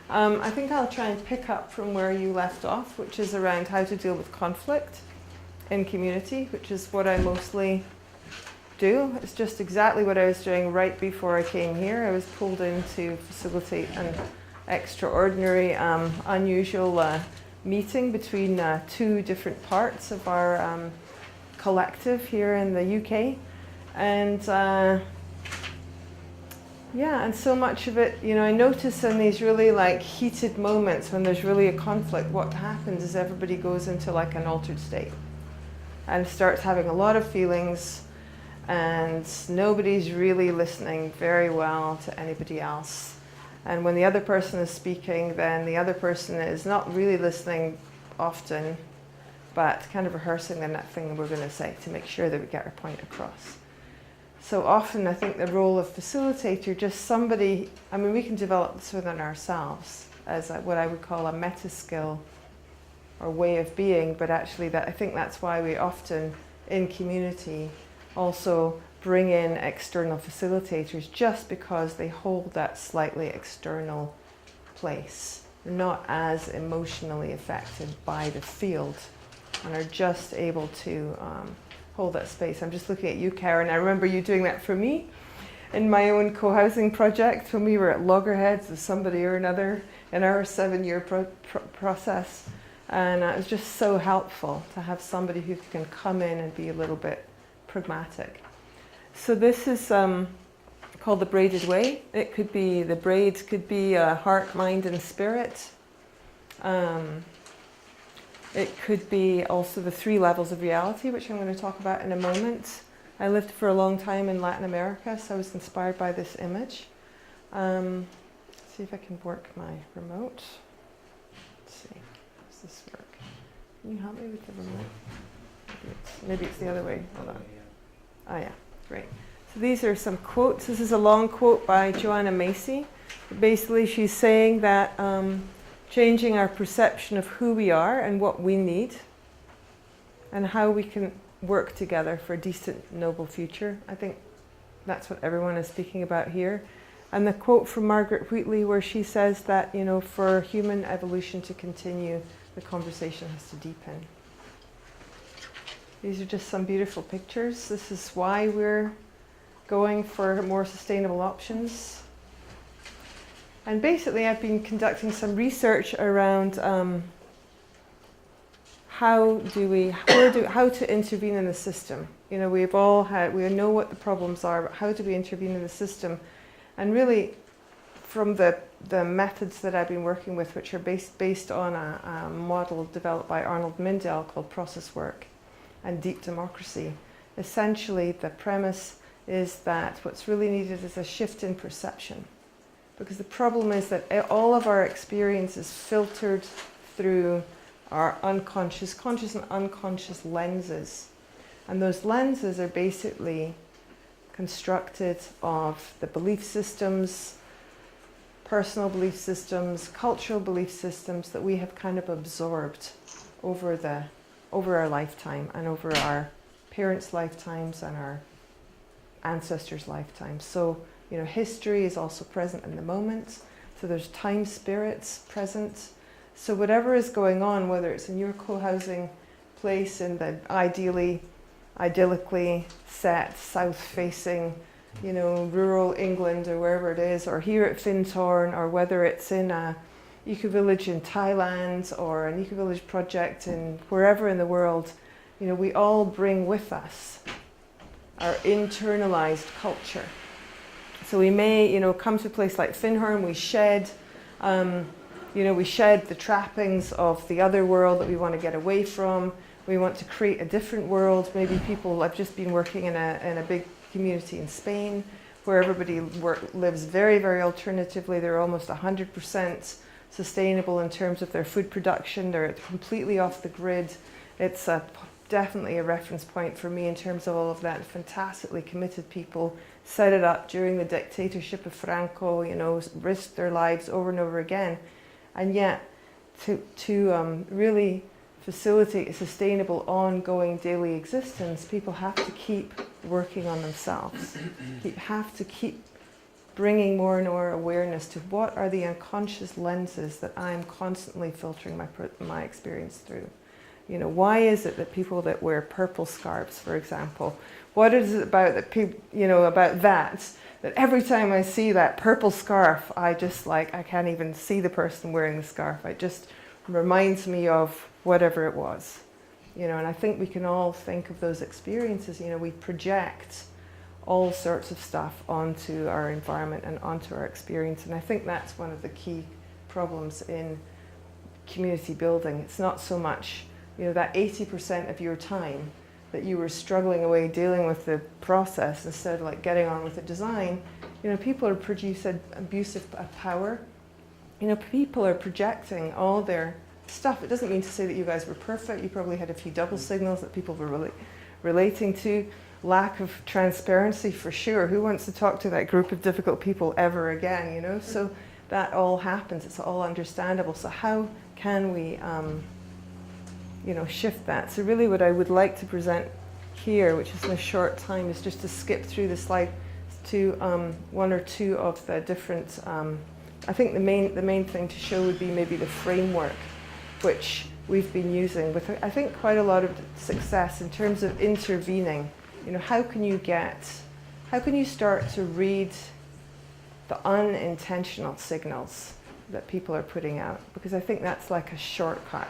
I think I'll try and pick up from where you left off, which is around how to deal with conflict in community, which is what I mostly do. It's just exactly what I was doing right before I came here. I was pulled in to facilitate an extraordinary, unusual meeting between two different parts of our collective here in the UK. And yeah, and so much of it, I notice in these really like heated moments when there's really a conflict, what happens is everybody goes into like an altered state and starts having a lot of feelings, and nobody's really listening very well to anybody else. And when the other person is speaking, then the other person is not really listening often, but kind of rehearsing the next thing we're going to say to make sure that we get our point across. So often I think the role of facilitator, just somebody, we can develop this within ourselves as what I would call a meta skill or way of being, but actually I think that's why we often in community also bring in external facilitators, just because they hold that slightly external place. They're not as emotionally affected by the field and are just able to hold that space. I'm just looking at you, Karen. I remember you doing that for me in my own co-housing project when we were at loggerheads with somebody or another in our 7-year process. And it was just so helpful to have somebody who can come in and be a little bit pragmatic. So this is called the Braided Way. It could be, the braids could be heart, mind, and spirit. It could be also the 3 levels of reality, which I'm going to talk about in a moment. I lived for a long time in Latin America, so I was inspired by this image. Let's see if I can work my remote. Let's see, how does this work? Can you help me with the remote? Maybe it's the other way. Hold on. Oh yeah, great. So these are some quotes. This is a long quote by Joanna Macy. Basically, she's saying that changing our perception of who we are and what we need and how we can work together for a decent, noble future. I think that's what everyone is speaking about here. And the quote from Margaret Wheatley where she says that, for human evolution to continue, the conversation has to deepen. These are just some beautiful pictures. This is why we're going for more sustainable options. And basically, I've been conducting some research around how to intervene in the system. We know what the problems are, but how do we intervene in the system? And really, from the methods that I've been working with, which are based on a model developed by Arnold Mindell called process work and deep democracy. Essentially, the premise is that what's really needed is a shift in perception. Because the problem is that all of our experience is filtered through our unconscious, conscious and unconscious lenses. And those lenses are basically constructed of the belief systems, personal belief systems, cultural belief systems that we have kind of absorbed over our lifetime and over our parents' lifetimes and our ancestors' lifetimes. So history is also present in the moment. So there's time spirits present. So whatever is going on, whether it's in your co-housing place in the idyllically set, south-facing, rural England or wherever it is, or here at Findhorn, or whether it's in a eco-village in Thailand or an eco-village project in wherever in the world, we all bring with us our internalized culture. So we may, come to a place like Findhorn, we shed the trappings of the other world that we want to get away from. We want to create a different world. Maybe I've just been working in a big community in Spain where everybody lives very, very alternatively. They're almost 100% sustainable in terms of their food production. They're completely off the grid. It's definitely a reference point for me in terms of all of that. Fantastically committed people set it up during the dictatorship of Franco, risked their lives over and over again. And yet, to really facilitate a sustainable, ongoing daily existence, people have to keep working on themselves. Have to keep bringing more and more awareness to what are the unconscious lenses that I'm constantly filtering my experience through. You know, why is it that people that wear purple scarves, for example, what is it about that people, you know, about that every time I see that purple scarf, I just like, I can't even see the person wearing the scarf. It just reminds me of whatever it was, you know. And I think we can all think of those experiences. You know, we project all sorts of stuff onto our environment and onto our experience. And I think that's one of the key problems in community building. It's not so much, you know, that 80% of your time that you were struggling away dealing with the process instead of like getting on with the design. You know, people are producing abusive power. You know, people are projecting all their stuff. It doesn't mean to say that you guys were perfect. You probably had a few double signals that people were really relating to. Lack of transparency for sure. Who wants to talk to that group of difficult people ever again, you know? So that all happens. It's all understandable. So how can we you know, shift that? So really what I would like to present here, which is in a short time, is just to skip through the slide to one or two of the different, I think the main thing to show would be maybe the framework which we've been using with, I think, quite a lot of success in terms of intervening. You know, how can you start to read the unintentional signals that people are putting out? Because I think that's like a shortcut.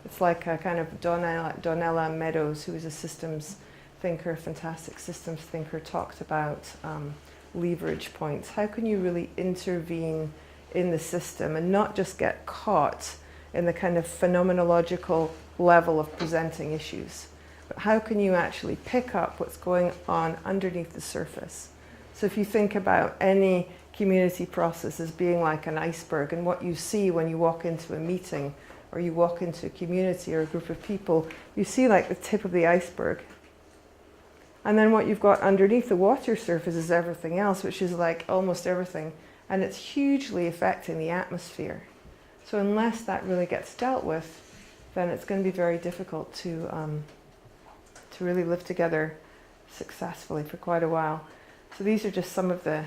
It's like a kind of Donella Meadows, who is a systems thinker, fantastic systems thinker, talked about leverage points. How can you really intervene in the system and not just get caught in the kind of phenomenological level of presenting issues? But how can you actually pick up what's going on underneath the surface? So if you think about any community process as being like an iceberg, and what you see when you walk into a meeting or you walk into a community or a group of people, you see like the tip of the iceberg. And then what you've got underneath the water surface is everything else, which is like almost everything. And it's hugely affecting the atmosphere. So unless that really gets dealt with, then it's going to be very difficult to really live together successfully for quite a while. So these are just some of the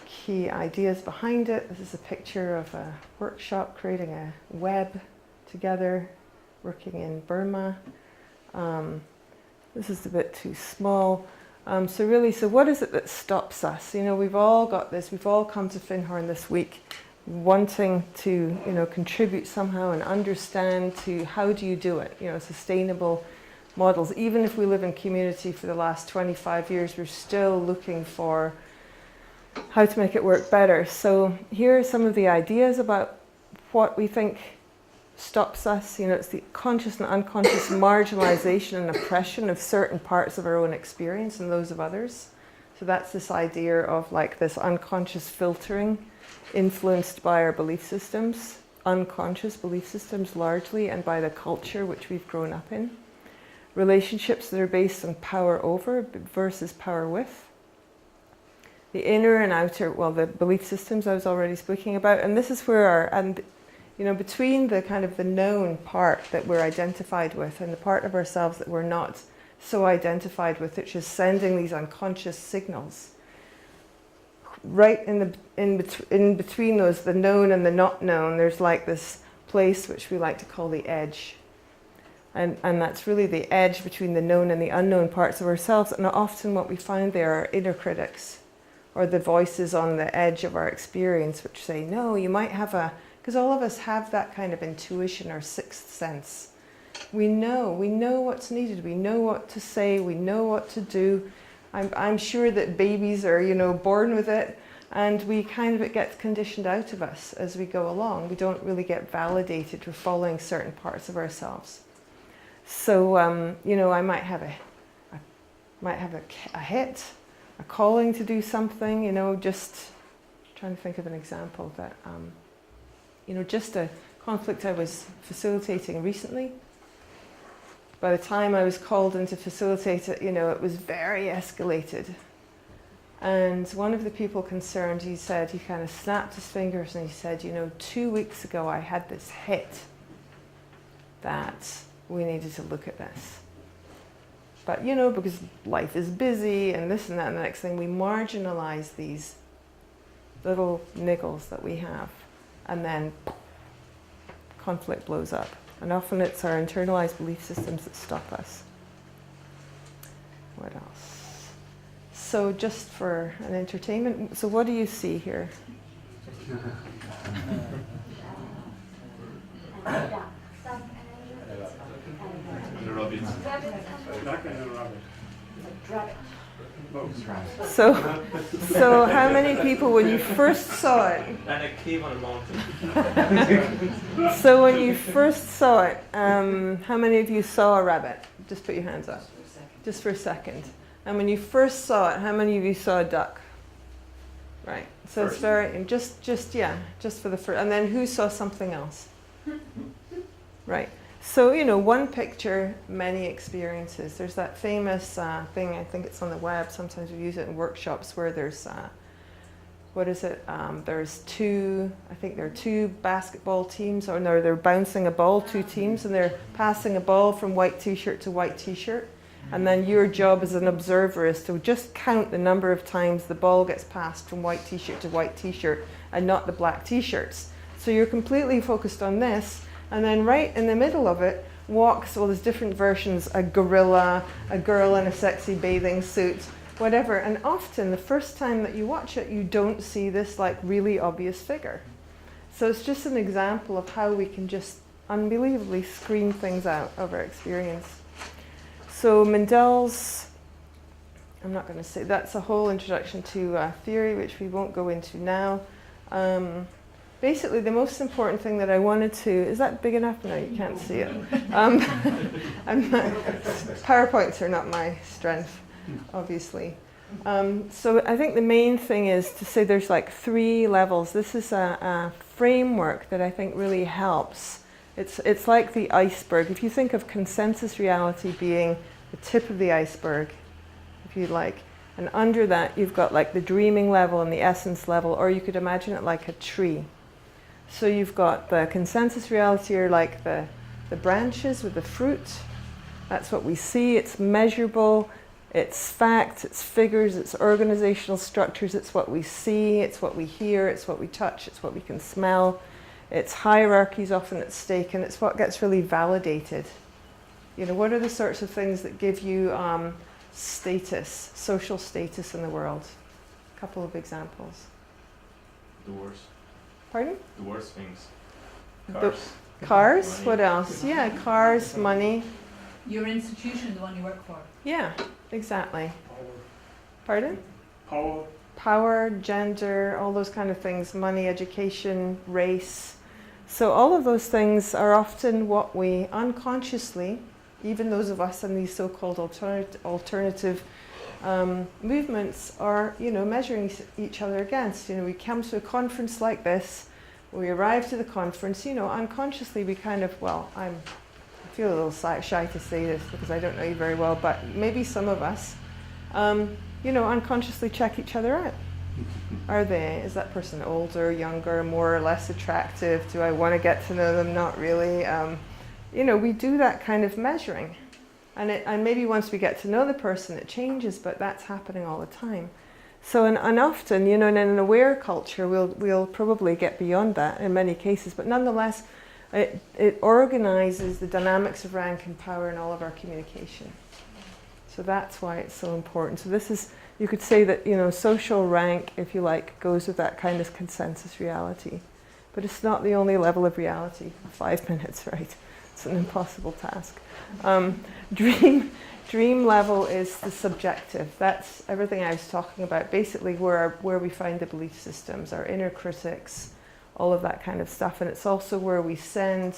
key ideas behind it. This is a picture of a workshop creating a web together, working in Burma. This is a bit too small. So what is it that stops us? You know, we've all got this, we've all come to Finhorn this week wanting to, you know, contribute somehow and understand to how do you do it, you know, sustainable models. Even if we live in community for the last 25 years, we're still looking for how to make it work better. So here are some of the ideas about what we think stops us. You know, it's the conscious and unconscious marginalization and oppression of certain parts of our own experience and those of others. So that's this idea of like this unconscious filtering influenced by our belief systems, unconscious belief systems largely, and by the culture which we've grown up in. Relationships that are based on power over versus power with. The inner and outer, well, the belief systems I was already speaking about, and this is where you know, between the kind of the known part that we're identified with and the part of ourselves that we're not so identified with, which is sending these unconscious signals. Right in between those, the known and the not known, there's like this place which we like to call the edge. And that's really the edge between the known and the unknown parts of ourselves. And often what we find there are inner critics, or the voices on the edge of our experience which say, no, you might have because all of us have that kind of intuition or sixth sense. We know what's needed, we know what to say, we know what to do. I'm sure that babies are, you know, born with it, and it gets conditioned out of us as we go along. We don't really get validated for following certain parts of ourselves. So, you know, I might have a hit, a calling to do something, you know, just trying to think of an example that, you know, just a conflict I was facilitating recently. By the time I was called in to facilitate it, you know, it was very escalated. And one of the people concerned, he kind of snapped his fingers and he said, you know, 2 weeks ago I had this hit that we needed to look at this. But, you know, because life is busy and this and that and the next thing, we marginalize these little niggles that we have, and then conflict blows up. And often it's our internalized belief systems that stop us. What else? So just for an entertainment, so what do you see here? So how many people, when you first saw it? And a cave on a mountain. So when you first saw it, how many of you saw a rabbit? Just put your hands up. Just for a second. And when you first saw it, how many of you saw a duck? Right. So first. It's very, just for the first. And then who saw something else? Right. So, one picture, many experiences. There's that famous thing, I think it's on the web, sometimes we use it in workshops, where there's, there's two basketball teams, or no, they're bouncing a ball, two teams, and they're passing a ball from white t-shirt to white t-shirt. And then your job as an observer is to just count the number of times the ball gets passed from white t-shirt to white t-shirt, and not the black t-shirts. So you're completely focused on this. And then right in the middle of it walks, well, there's different versions, a gorilla, a girl in a sexy bathing suit, whatever. And often the first time that you watch it, you don't see this like really obvious figure. So it's just an example of how we can just unbelievably screen things out of our experience. So Mendel's, I'm not going to say, that's a whole introduction to theory, which we won't go into now. Basically, the most important thing that I wanted to, is that big enough? No, you can't see it. PowerPoints are not my strength, obviously. So I think the main thing is to say there's like 3 levels. This is a framework that I think really helps. It's like the iceberg. If you think of consensus reality being the tip of the iceberg, if you like, and under that you've got like the dreaming level and the essence level, or you could imagine it like a tree. So you've got the consensus reality, or like the branches with the fruit. That's what we see. It's measurable. It's facts. It's figures. It's organizational structures. It's what we see. It's what we hear. It's what we touch. It's what we can smell. It's hierarchies often at stake, and it's what gets really validated. What are the sorts of things that give you status, social status in the world? A couple of examples. The worst. Pardon? The worst things. Cars. Money. What else? Yeah, cars, money. Your institution, the one you work for. Yeah, exactly. Power. Pardon? Power. Power, gender, all those kind of things. Money, education, race. So all of those things are often what we unconsciously, even those of us in these so-called alternative movements, are measuring each other against. We come to a conference like this, we arrive to the conference, unconsciously we kind of, I feel a little shy to say this because I don't know you very well, but maybe some of us, unconsciously check each other out. Is that person older, younger, more or less attractive? Do I want to get to know them? Not really. We do that kind of measuring. And maybe once we get to know the person, it changes, but that's happening all the time. So, and often, in an aware culture, we'll probably get beyond that in many cases, but nonetheless, it organizes the dynamics of rank and power in all of our communication. So that's why it's so important. So this is, you could say that, social rank, if you like, goes with that kind of consensus reality. But it's not the only level of reality. 5 minutes, right? It's an impossible task. Dream level is the subjective. That's everything I was talking about. Basically, where we find the belief systems, our inner critics, all of that kind of stuff. And it's also where we send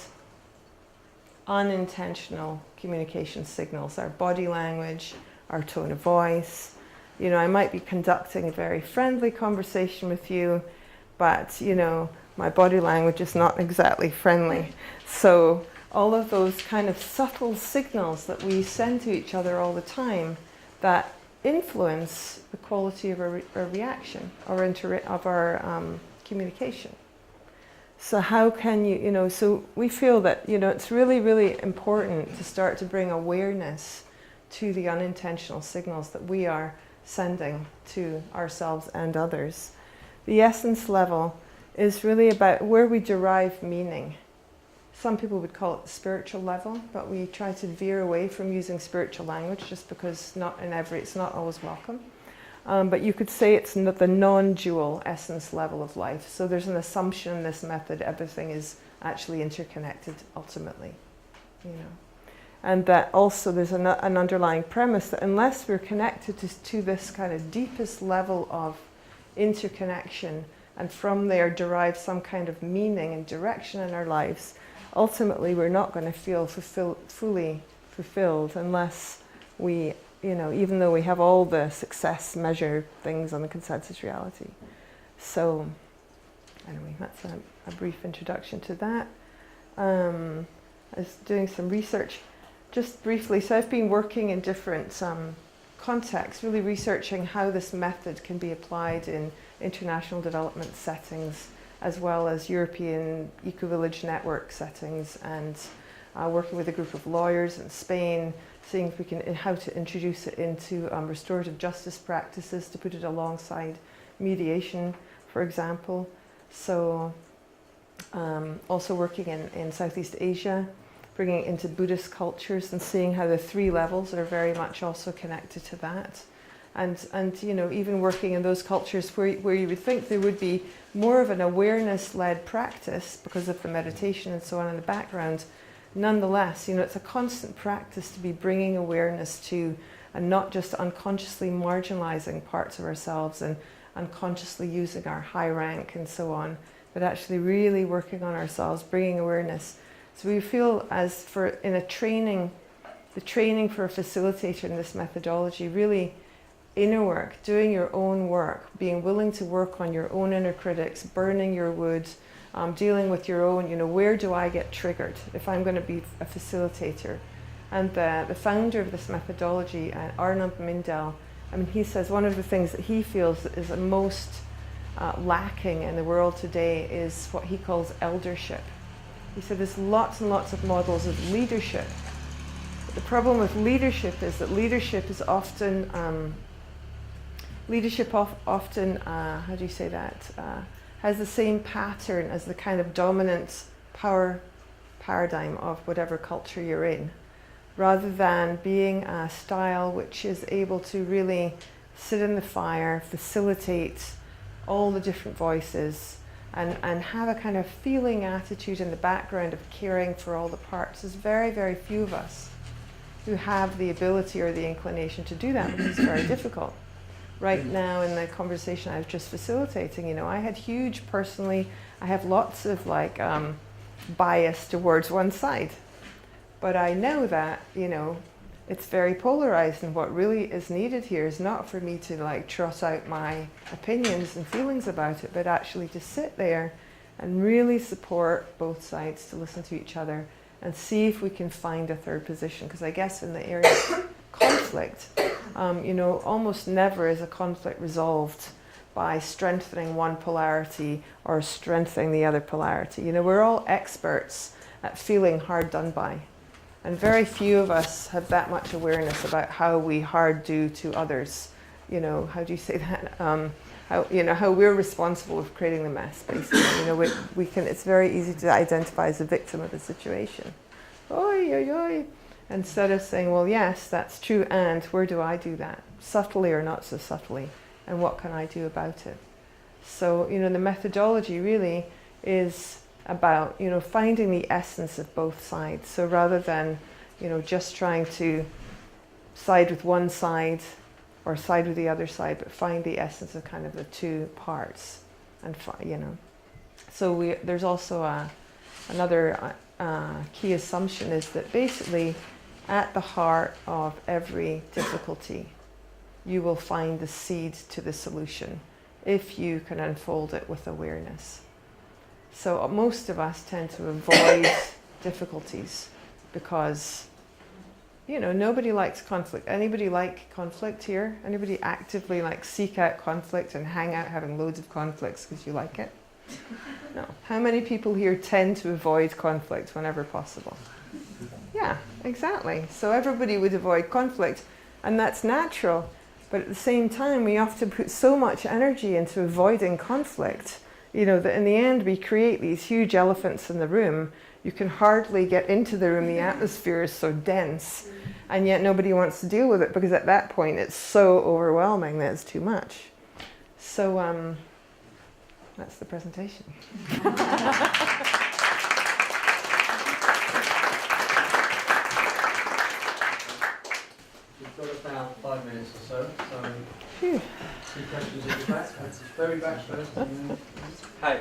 unintentional communication signals, our body language, our tone of voice. I might be conducting a very friendly conversation with you, but, my body language is not exactly friendly. So all of those kind of subtle signals that we send to each other all the time that influence the quality of our reaction or of our communication. So how can you, so we feel that, it's really, really important to start to bring awareness to the unintentional signals that we are sending to ourselves and others. The essence level is really about where we derive meaning. Some people would call it the spiritual level, but we try to veer away from using spiritual language just because it's not always welcome. But you could say it's the non-dual essence level of life. So there's an assumption in this method everything is actually interconnected ultimately, you know. And that also there's an underlying premise that unless we're connected to this kind of deepest level of interconnection and from there derive some kind of meaning and direction in our lives, ultimately we're not going to feel fully fulfilled unless we, you know, even though we have all the success measure things on the consensus reality. So anyway, that's a brief introduction to that. I was doing some research just briefly. So I've been working in different contexts, really researching how this method can be applied in international development settings, as well as European eco-village network settings, and working with a group of lawyers in Spain, seeing if we can, how to introduce it into restorative justice practices, to put it alongside mediation, for example. So also working in Southeast Asia, bringing it into Buddhist cultures and seeing how the three levels are very much also connected to that. And you know, even working in those cultures where you would think there would be more of an awareness-led practice because of the meditation and so on in the background, nonetheless, you know, it's a constant practice to be bringing awareness to and not just unconsciously marginalizing parts of ourselves and unconsciously using our high rank and so on, but actually really working on ourselves, bringing awareness. So we feel as for in a training, the training for a facilitator in this methodology, really inner work, doing your own work, being willing to work on your own inner critics, burning your wood, dealing with your own, you know, where do I get triggered if I'm going to be a facilitator? And the founder of this methodology, Arnab Mindell, I mean, he says one of the things that he feels is the most lacking in the world today is what he calls eldership. He said there's lots and lots of models of leadership. But the problem with leadership is that leadership is often, how do you say that, has the same pattern as the kind of dominant power paradigm of whatever culture you're in, rather than being a style which is able to really sit in the fire, facilitate all the different voices, and have a kind of feeling attitude in the background of caring for all the parts. There's very, very few of us who have the ability or the inclination to do that, because it's very difficult. Right now in the conversation I was just facilitating, you know, I had huge personally, I have lots of like bias towards one side. But I know that, you know, it's very polarized, and what really is needed here is not for me to like trot out my opinions and feelings about it, but actually to sit there and really support both sides, to listen to each other and see if we can find a third position. Because I guess in the area of conflict, you know, almost never is a conflict resolved by strengthening one polarity or strengthening the other polarity. You know, we're all experts at feeling hard done by. And very few of us have that much awareness about how we hard do to others. You know, how do you say that? How we're responsible for creating the mess, basically. You know, we can. It's very easy to identify as a victim of the situation. Oi, oi, oi. Instead of saying, well, yes, that's true, and where do I do that? Subtly or not so subtly, and what can I do about it? So, you know, the methodology really is about, you know, finding the essence of both sides. So rather than, you know, just trying to side with one side or side with the other side, but find the essence of kind of the two parts, and you know. So there's also another key assumption is that basically at the heart of every difficulty you will find the seed to the solution if you can unfold it with awareness. So most of us tend to avoid difficulties because, you know, nobody likes conflict. Anybody like conflict here? Anybody actively like seek out conflict and hang out having loads of conflicts because you like it? No. How many people here tend to avoid conflict whenever possible? Yeah, exactly. So everybody would avoid conflict, and that's natural. But at the same time, we often put so much energy into avoiding conflict, you know, that in the end we create these huge elephants in the room. You can hardly get into the room, the atmosphere is so dense, and yet nobody wants to deal with it because at that point it's so overwhelming that it's too much. So that's the presentation. We've got about 5 minutes or so, Phew. two questions at the back. That's very back first. Hi,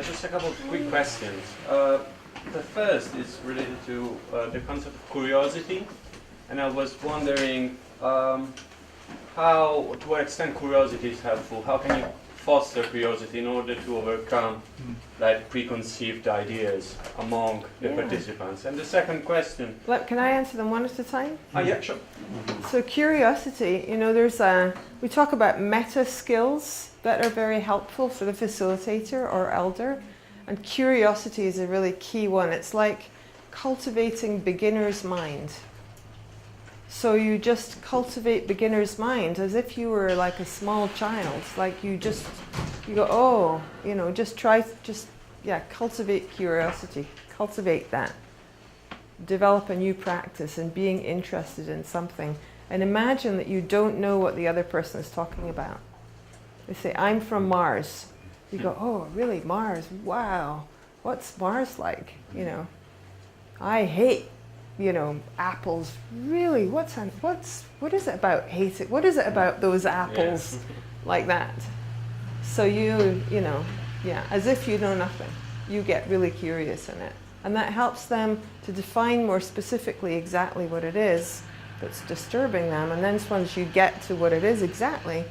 just a couple of quick questions. The first is related to the concept of curiosity, and I was wondering how, to what extent curiosity is helpful. How can you foster curiosity in order to overcome like preconceived ideas among the participants? And the second question. Can I answer them one at a time? Yeah, sure. So curiosity, you know, we talk about meta skills that are very helpful for the facilitator or elder, and curiosity is a really key one. It's like cultivating beginner's mind. So you just cultivate beginner's mind as if you were like a small child. Like you go, oh, you know, cultivate curiosity, cultivate that. Develop a new practice in being interested in something. And imagine that you don't know what the other person is talking about. They say, I'm from Mars. You go, oh, really, Mars? Wow. What's Mars like? You know, I hate, you know, apples. Really, what is it about hate it? What is it about those apples like that? So you know, as if you know nothing. You get really curious in it. And that helps them to define more specifically exactly what it is that's disturbing them. And then once you get to what it is exactly,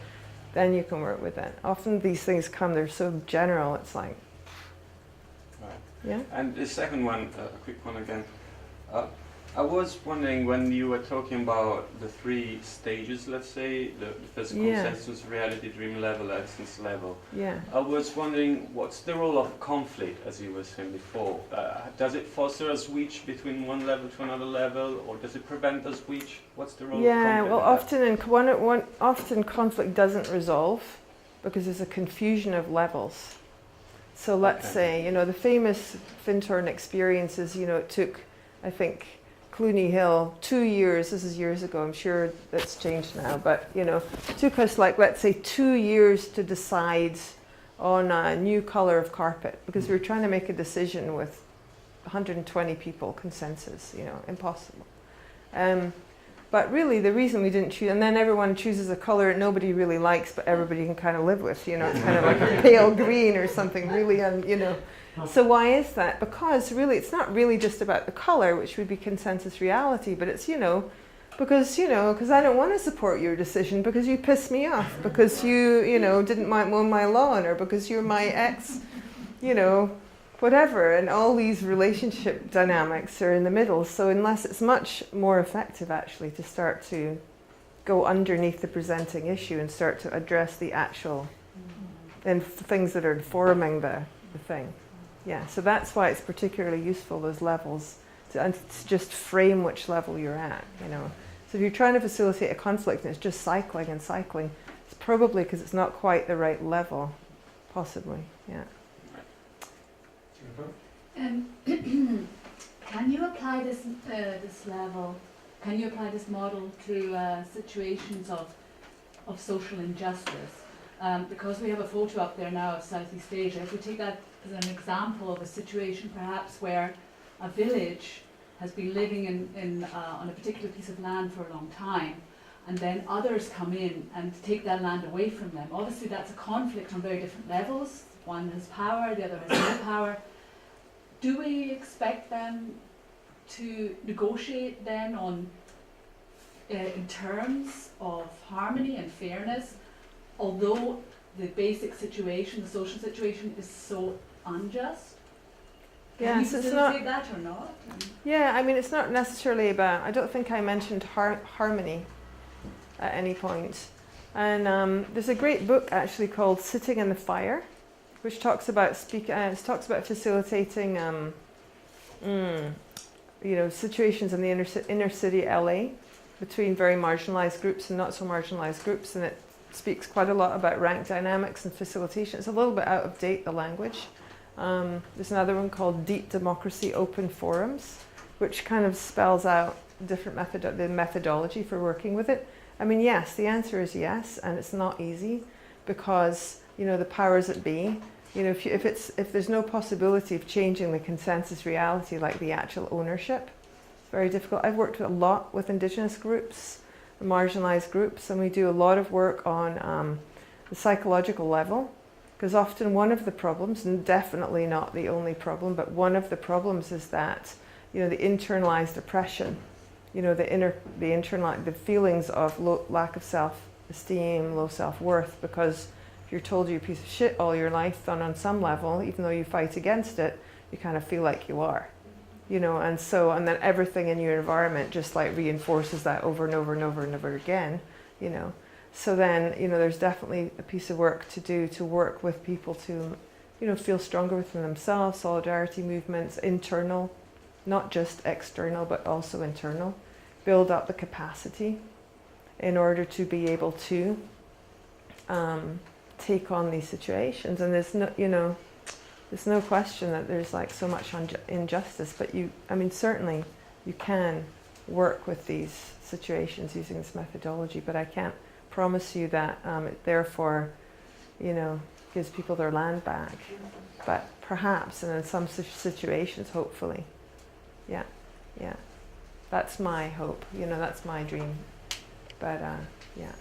then you can work with it. Often these things they're so general, it's like, Right. yeah? And the second one, a quick one again. I was wondering when you were talking about the 3 stages, let's say, the physical senses, reality, dream level, essence level. Yeah. I was wondering, what's the role of conflict, as you were saying before? Does it foster a switch between one level to another level, or does it prevent a switch? What's the role of conflict? Yeah, well, often conflict doesn't resolve because there's a confusion of levels. So let's say, you know, the famous Fintorn experiences, you know, it took, I think, Clooney Hill 2 years, this is years ago, I'm sure that's changed now, but, you know, it took us like, let's say 2 years to decide on a new color of carpet because we were trying to make a decision with 120 people, consensus, you know, impossible. But really the reason we didn't choose, and then everyone chooses a color that nobody really likes but everybody can kind of live with, you know, it's kind of like a pale green or something really, you know. So why is that? Because really it's not really just about the color, which would be consensus reality, but it's, because I don't want to support your decision because you piss me off, because you know, didn't mow my lawn, or because you're my ex, you know, whatever. And all these relationship dynamics are in the middle. So unless it's much more effective actually to start to go underneath the presenting issue and start to address the actual and things that are informing the thing. Yeah, so that's why it's particularly useful, those levels, to just frame which level you're at, you know. So if you're trying to facilitate a conflict and it's just cycling and cycling, it's probably because it's not quite the right level, possibly, yeah. Can you apply this level? Can you apply this model to situations of social injustice? Because we have a photo up there now of Southeast Asia. If we take that as an example of a situation perhaps where a village has been living on a particular piece of land for a long time, and then others come in and take that land away from them. Obviously that's a conflict on very different levels. One has power, the other has no power. Do we expect them to negotiate then on in terms of harmony and fairness, although the basic situation, the social situation, is so unjust? Can you facilitate that or not? Yeah, I mean, it's not necessarily about, I don't think I mentioned harmony at any point. And there's a great book actually called Sitting in the Fire, which talks about facilitating, you know, situations in the inner city LA. between very marginalised groups and not so marginalised groups, and it speaks quite a lot about rank dynamics and facilitation. It's a little bit out of date, the language. There's another one called Deep Democracy Open Forums, which kind of spells out different the methodology for working with it. I mean, yes, the answer is yes, and it's not easy because, you know, the powers that be, you know, if there's no possibility of changing the consensus reality, like the actual ownership, it's very difficult. I've worked a lot with Indigenous groups, marginalised groups, and we do a lot of work on the psychological level, because often one of the problems, and definitely not the only problem, but one of the problems is that, you know, the internalized oppression, you know, the feelings of lack of self-esteem, low self-worth, because if you're told you're a piece of shit all your life, then on some level, even though you fight against it, you kind of feel like you are, you know, and then everything in your environment just like reinforces that over and over and over and over again, you know. So then, you know, there's definitely a piece of work to do to work with people to, you know, feel stronger within themselves, solidarity movements, internal, not just external, but also internal. Build up the capacity in order to be able to take on these situations. And there's no, you know, there's no question that there's like so much injustice, but I mean, certainly you can work with these situations using this methodology, but I can't promise you that it therefore, you know, gives people their land back. But perhaps, and in some situations, hopefully. Yeah, yeah. That's my hope, you know, that's my dream. But yeah.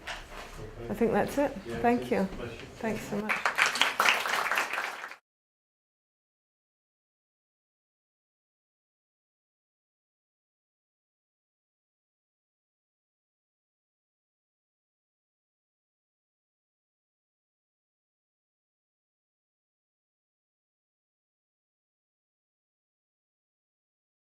Okay. I think that's it. Yeah, Thank you. pleasure. Thanks so much.